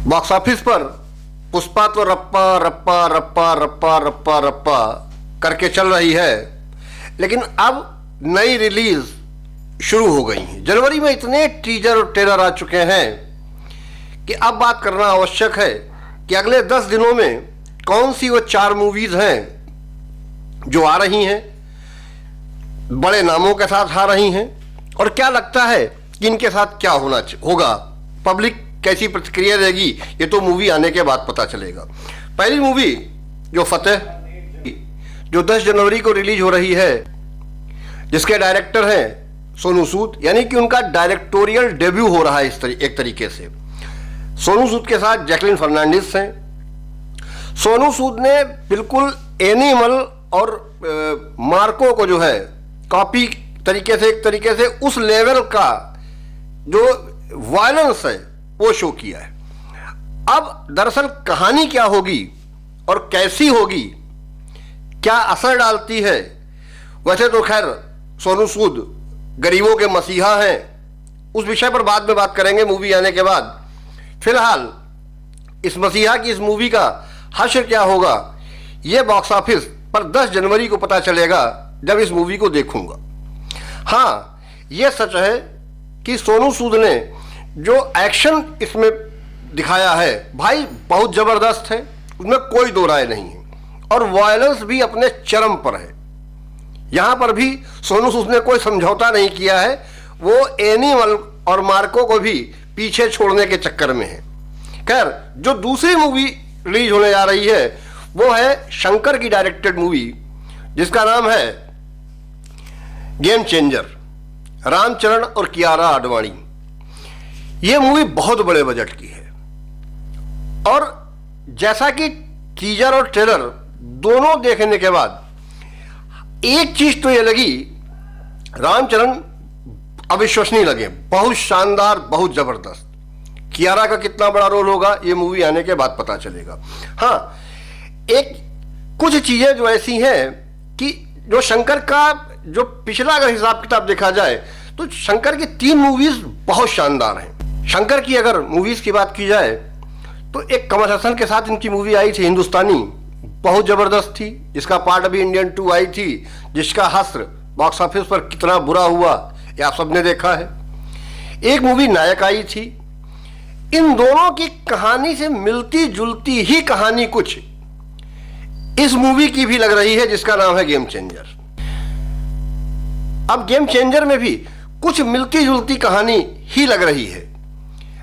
Box office पर पुष्पा तो रप्पा रप्पा रप्पा रप्पा रप्पा रप्पा करके चल रही है, लेकिन अब नई रिलीज शुरू हो गई है। जनवरी में इतने टीजर और ट्रेलर आ चुके हैं कि अब बात करना आवश्यक है कि अगले 10 दिनों में कौन सी वो 4 मूवीज हैं जो आ रही हैं, बड़े नामों के साथ आ रही हैं, और क्या लगता है कि इनके साथ क्या होगा, पब्लिक कैसी प्रतिक्रिया देगी, ये तो मूवी आने के बाद पता चलेगा। पहली मूवी जो फतेह, जो 10 जनवरी को रिलीज हो रही है, जिसके डायरेक्टर हैं सोनू सूद, यानी कि उनका डायरेक्टोरियल डेब्यू हो रहा है एक तरीके से। सोनू सूद के साथ जैकलीन फर्नांडिस हैं। सोनू सूद ने बिल्कुल एनिमल और मार्को को जो है कॉपी तरीके से, एक तरीके से उस लेवल का जो वायलेंस है वो शो किया है। अब दरअसल कहानी क्या होगी और कैसी होगी, क्या असर डालती है, वैसे तो खैर सोनू सूद गरीबों के मसीहा हैं, उस विषय पर बाद में बात करेंगे मूवी आने के बाद। फिलहाल इस मसीहा की इस मूवी का हश्र क्या होगा, यह बॉक्स ऑफिस पर 10 जनवरी को पता चलेगा जब इस मूवी को देखूंगा। हाँ, यह सच है कि सोनू सूद ने जो एक्शन इसमें दिखाया है भाई बहुत जबरदस्त है, उसमें कोई दो राय नहीं है, और वायलेंस भी अपने चरम पर है। यहां पर भी सोनू सूद ने कोई समझौता नहीं किया है, वो एनिमल और मार्को को भी पीछे छोड़ने के चक्कर में है। खैर, जो दूसरी मूवी रिलीज होने जा रही है वो है शंकर की डायरेक्टेड मूवी, जिसका नाम है गेम चेंजर, रामचरण और कियारा आडवाणी। यह मूवी बहुत बड़े बजट की है, और जैसा कि टीजर और ट्रेलर दोनों देखने के बाद एक चीज तो यह लगी, रामचरण अविश्वसनीय लगे, बहुत शानदार, बहुत जबरदस्त। कियारा का कितना बड़ा रोल होगा ये मूवी आने के बाद पता चलेगा। हाँ, एक कुछ चीजें जो ऐसी हैं कि जो शंकर का जो पिछला अगर हिसाब किताब देखा जाए तो शंकर की 3 मूवीज बहुत शानदार हैं। शंकर की अगर मूवीज की बात की जाए तो एक कमल हसन के साथ इनकी मूवी आई थी हिंदुस्तानी, बहुत जबरदस्त थी, जिसका पार्ट अभी इंडियन 2 आई थी, जिसका हस्र बॉक्स ऑफिस पर कितना बुरा हुआ ये आप सबने देखा है। एक मूवी नायक आई थी। इन दोनों की कहानी से मिलती जुलती ही कहानी कुछ इस मूवी की भी लग रही है, जिसका नाम है गेम चेंजर। अब गेम चेंजर में भी कुछ मिलती जुलती कहानी ही लग रही है।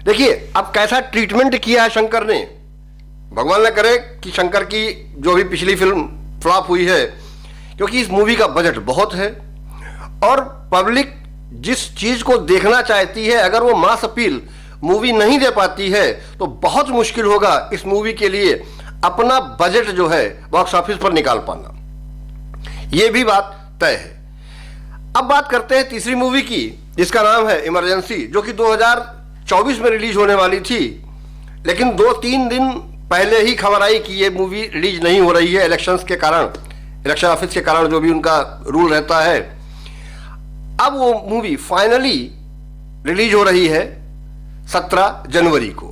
देखिए अब कैसा ट्रीटमेंट किया है शंकर ने, भगवान न करे कि शंकर की जो भी पिछली फिल्म फ्लॉप हुई है, क्योंकि इस मूवी का बजट बहुत है और पब्लिक जिस चीज को देखना चाहती है अगर वो मास अपील मूवी नहीं दे पाती है तो बहुत मुश्किल होगा इस मूवी के लिए अपना बजट जो है बॉक्स ऑफिस पर निकाल पाना, ये भी बात तय है। अब बात करते हैं तीसरी मूवी की, जिसका नाम है इमरजेंसी, जो कि 2024 में रिलीज होने वाली थी, लेकिन 2-3 दिन पहले ही खबर आई कि ये मूवी रिलीज नहीं हो रही है इलेक्शंस के कारण, इलेक्शन ऑफिस के कारण जो भी उनका रूल रहता है। अब वो मूवी फाइनली रिलीज हो रही है 17 जनवरी को,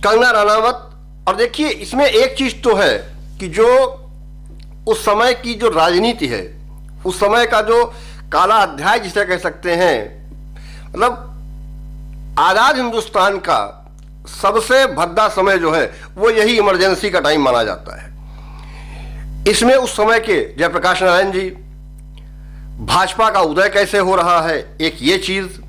कंगना रनावत। और देखिए इसमें एक चीज तो है कि जो उस समय की जो राजनीति है, उस समय का जो काला अध्याय जिसे कह सकते हैं, मतलब आजाद हिंदुस्तान का सबसे भद्दा समय जो है वो यही इमरजेंसी का टाइम माना जाता है। इसमें उस समय के जयप्रकाश नारायण जी, भाजपा का उदय कैसे हो रहा है, एक ये चीज,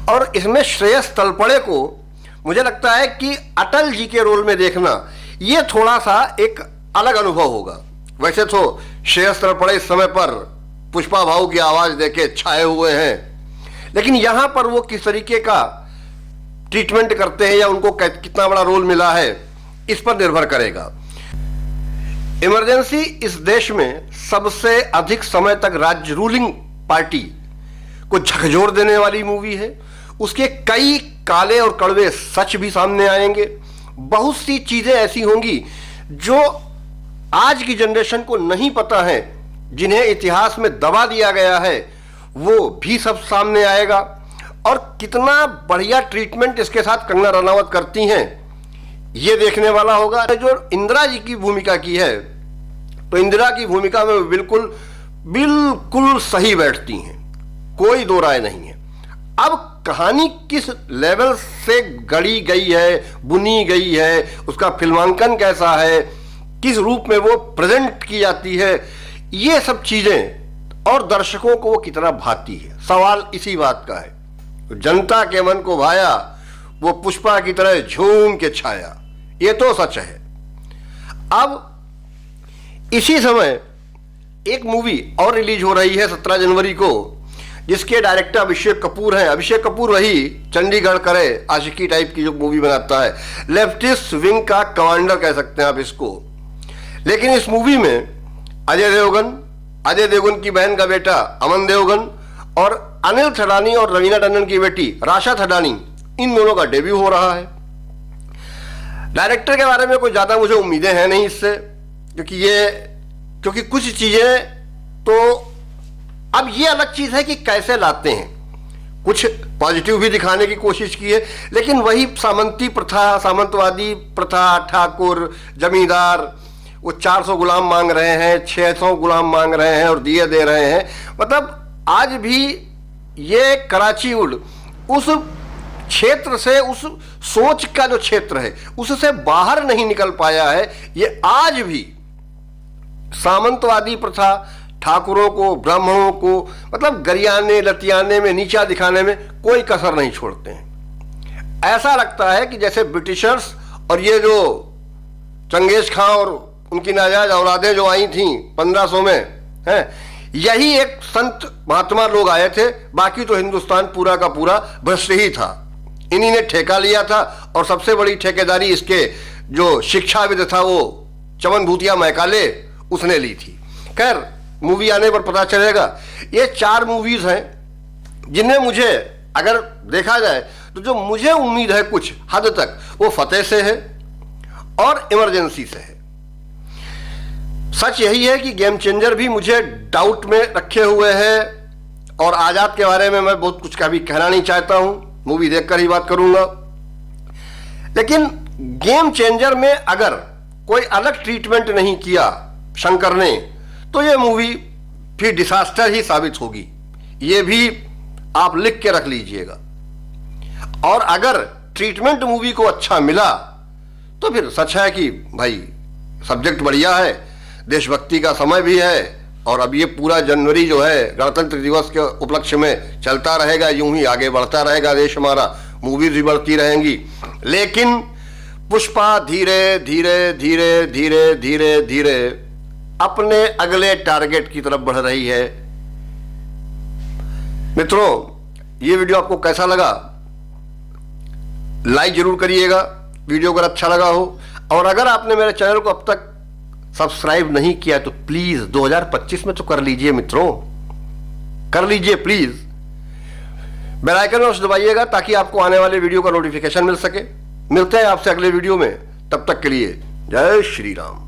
और इसमें श्रेयस तलपड़े को मुझे लगता है कि अटल जी के रोल में देखना ये थोड़ा सा एक अलग अनुभव होगा। वैसे तो श्रेयस तलपड़े इस समय पर पुष्पा भाऊ की आवाज देके छाए हुए हैं, लेकिन यहां पर वो किस तरीके का ट्रीटमेंट करते हैं या उनको कितना बड़ा रोल मिला है इस पर निर्भर करेगा। इमरजेंसी इस देश में सबसे अधिक समय तक राज्य रूलिंग पार्टी को झकझोर देने वाली मूवी है। उसके कई काले और कड़वे सच भी सामने आएंगे। बहुत सी चीजें ऐसी होंगी जो आज की जनरेशन को नहीं पता है, जिन्हें इतिहास में दबा दिया गया है, वो भी सब सामने आएगा। और कितना बढ़िया ट्रीटमेंट इसके साथ कंगना रनावत करती हैं ये देखने वाला होगा। जो इंदिरा जी की भूमिका की है, तो इंदिरा की भूमिका में बिल्कुल बिल्कुल सही बैठती हैं, कोई दो राय नहीं है। अब कहानी किस लेवल से गढ़ी गई है, बुनी गई है, उसका फिल्मांकन कैसा है, किस रूप में वो प्रेजेंट की जाती है, ये सब चीजें और दर्शकों को वो कितना भाती है, सवाल इसी बात का है। तो जनता के मन को भाया, वो पुष्पा की तरह झूम के छाया, ये तो सच है। अब इसी समय एक मूवी और रिलीज हो रही है 17 जनवरी को, जिसके डायरेक्टर अभिषेक कपूर हैं। अभिषेक कपूर वही चंडीगढ़ करे आशिकी टाइप की जो मूवी बनाता है, लेफ्टिस्ट विंग का कमांडर कह सकते हैं आप इसको। लेकिन इस मूवी में अजय देवगन की बहन का बेटा अमन देवगन और अनिल थडानी और रवीना टंडन की बेटी राशा थडानी, इन दोनों का डेब्यू हो रहा है। डायरेक्टर के बारे में कोई ज्यादा मुझे उम्मीदें हैं नहीं इससे, क्योंकि कुछ चीजें तो अब ये अलग चीज है कि कैसे लाते हैं, कुछ पॉजिटिव भी दिखाने की कोशिश की है, लेकिन वही सामंती प्रथा, सामंतवादी प्रथा, ठाकुर जमींदार, वो 400 गुलाम मांग रहे हैं, 600 गुलाम मांग रहे हैं और दिए दे रहे हैं। मतलब आज भी ये कराची उड़ उस क्षेत्र से, उस सोच का जो क्षेत्र है उससे बाहर नहीं निकल पाया है। ये आज भी सामंतवादी प्रथा, ठाकुरों को, ब्राह्मणों को मतलब गरियाने लतियाने में, नीचा दिखाने में कोई कसर नहीं छोड़ते हैं। ऐसा लगता है कि जैसे ब्रिटिशर्स और ये जो चंगेज खां और उनकी नाजायज औलादें जो आई थी 1500 में हैं, यही एक संत महात्मा लोग आए थे, बाकी तो हिंदुस्तान पूरा का पूरा भ्रष्ट ही था। इन्हीं ने ठेका लिया था और सबसे बड़ी ठेकेदारी इसके जो शिक्षाविद था वो चमन भूतिया मैकाले, उसने ली थी। खैर मूवी आने पर पता चलेगा। ये 4 मूवीज हैं जिनमें मुझे अगर देखा जाए तो जो मुझे उम्मीद है कुछ हद तक, वो फतेह से है और इमरजेंसी से है। सच यही है कि गेम चेंजर भी मुझे डाउट में रखे हुए है और आजाद के बारे में मैं बहुत कुछ कभी कहना नहीं चाहता हूं, मूवी देखकर ही बात करूंगा। लेकिन गेम चेंजर में अगर कोई अलग ट्रीटमेंट नहीं किया शंकर ने, तो ये मूवी फिर डिसास्टर ही साबित होगी। ये भी आप लिख के रख लीजिएगा। और अगर ट्रीटमेंट मूवी को अच्छा मिला तो फिर सच है कि भाई सब्जेक्ट बढ़िया है, देशभक्ति का समय भी है, और अब ये पूरा जनवरी जो है गणतंत्र दिवस के उपलक्ष्य में चलता रहेगा, यूं ही आगे बढ़ता रहेगा देश हमारा, मूवीज भी बढ़ती रहेंगी। लेकिन पुष्पा धीरे धीरे धीरे धीरे धीरे धीरे अपने अगले टारगेट की तरफ बढ़ रही है। मित्रों, ये वीडियो आपको कैसा लगा लाइक जरूर करिएगा, वीडियो अगर अच्छा लगा हो। और अगर आपने मेरे चैनल को अब तक सब्सक्राइब नहीं किया तो प्लीज 2025 में तो कर लीजिए मित्रों, कर लीजिए प्लीज। बेल आइकन अवश्य दबाइएगा ताकि आपको आने वाले वीडियो का नोटिफिकेशन मिल सके। मिलते हैं आपसे अगले वीडियो में, तब तक के लिए जय श्री राम।